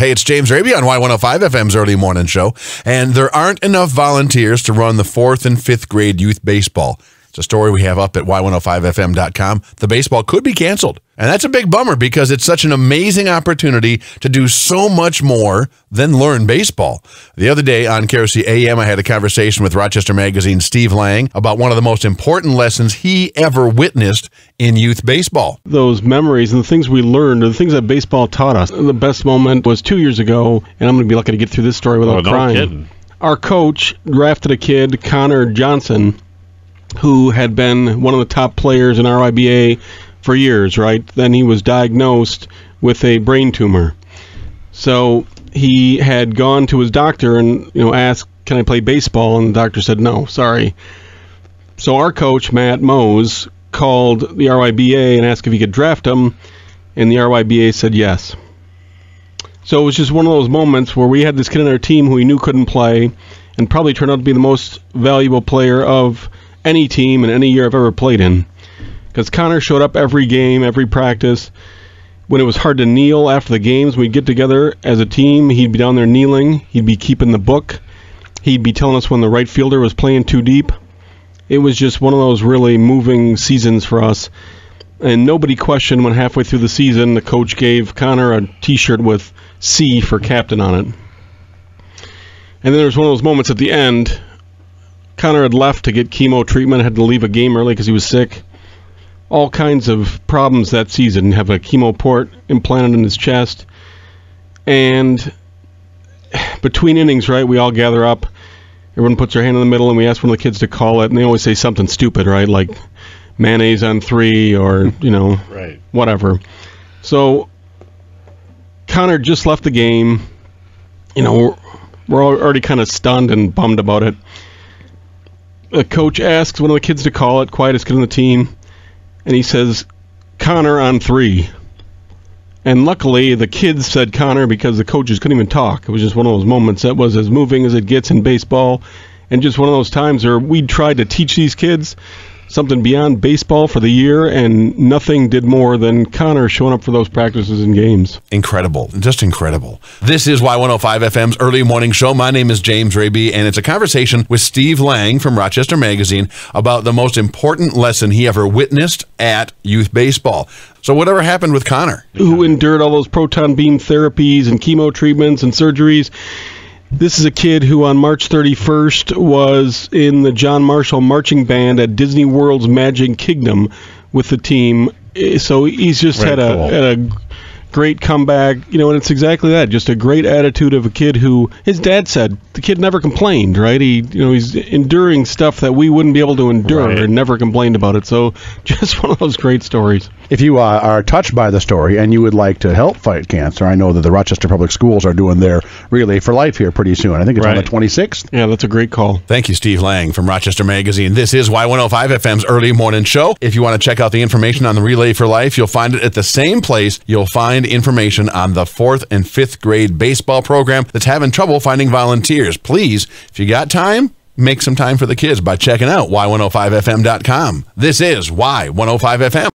Hey, it's James Raby on Y105 FM's Early Morning Show, and there aren't enough volunteers to run the 4th and 5th grade youth baseball. It's a story we have up at Y105FM.com. The baseball could be canceled. And that's a big bummer because it's such an amazing opportunity to do so much more than learn baseball. The other day on KRC AM, I had a conversation with Rochester Magazine's Steve Lang about one of the most important lessons he ever witnessed in youth baseball. Those memories and the things we learned, the things that baseball taught us. The best moment was 2 years ago, and I'm going to be lucky to get through this story without crying. No kidding. Our coach drafted a kid, Connor Johnson, who had been one of the top players in RYBA for years, right? Then he was diagnosed with a brain tumor. So he had gone to his doctor and asked, can I play baseball? And the doctor said, no, sorry. So our coach, Matt Mose, called the RYBA and asked if he could draft him, and the RYBA said yes. So it was just one of those moments where we had this kid on our team who we knew couldn't play and probably turned out to be the most valuable player of any team in any year I've ever played in. Because Connor showed up every game, every practice. When it was hard to kneel after the games, we'd get together as a team. He'd be down there kneeling. He'd be keeping the book. He'd be telling us when the right fielder was playing too deep. It was just one of those really moving seasons for us. And nobody questioned when halfway through the season, the coach gave Connor a t-shirt with C for captain on it. And then there was one of those moments at the end. Connor had left to get chemo treatment, had to leave a game early because he was sick. All kinds of problems that season. Have a chemo port implanted in his chest. And between innings, right, we all gather up. Everyone puts their hand in the middle, and we ask one of the kids to call it. And they always say something stupid, right, like mayonnaise on 3 or, right, whatever. So Connor just left the game. We're already kind of stunned and bummed about it. A coach asks one of the kids to call it, quietest kid on the team, and he says, Connor on 3. And luckily, the kids said Connor because the coaches couldn't even talk. It was just one of those moments that was as moving as it gets in baseball, and just one of those times where we tried to teach these kids something beyond baseball for the year, and nothing did more than Connor showing up for those practices and games. Incredible. Just incredible. This is Y105 FM's Early Morning Show. My name is James Raby, and it's a conversation with Steve Lang from Rochester Magazine about the most important lesson he ever witnessed at youth baseball. So whatever happened with Connor? Who endured all those proton beam therapies and chemo treatments and surgeries. This is a kid who on March 31st was in the John Marshall Marching Band at Disney World's Magic Kingdom with the team. So he's just had a great comeback, and it's exactly that, just a great attitude of a kid who, his dad said, the kid never complained, right? He's enduring stuff that we wouldn't be able to endure, right, and never complained about it. So just one of those great stories. If you are touched by the story and you would like to help fight cancer, I know that the Rochester Public Schools are doing their Relay for Life here pretty soon. I think it's on the 26th. Yeah, that's a great call. Thank you, Steve Lang from Rochester Magazine. This is Y105 FM's Early Morning Show. If you want to check out the information on the Relay for Life, you'll find it at the same place you'll find information on the 4th and 5th grade baseball program that's having trouble finding volunteers. Please, if you got time, make some time for the kids by checking out Y105FM.com. This is Y105 FM.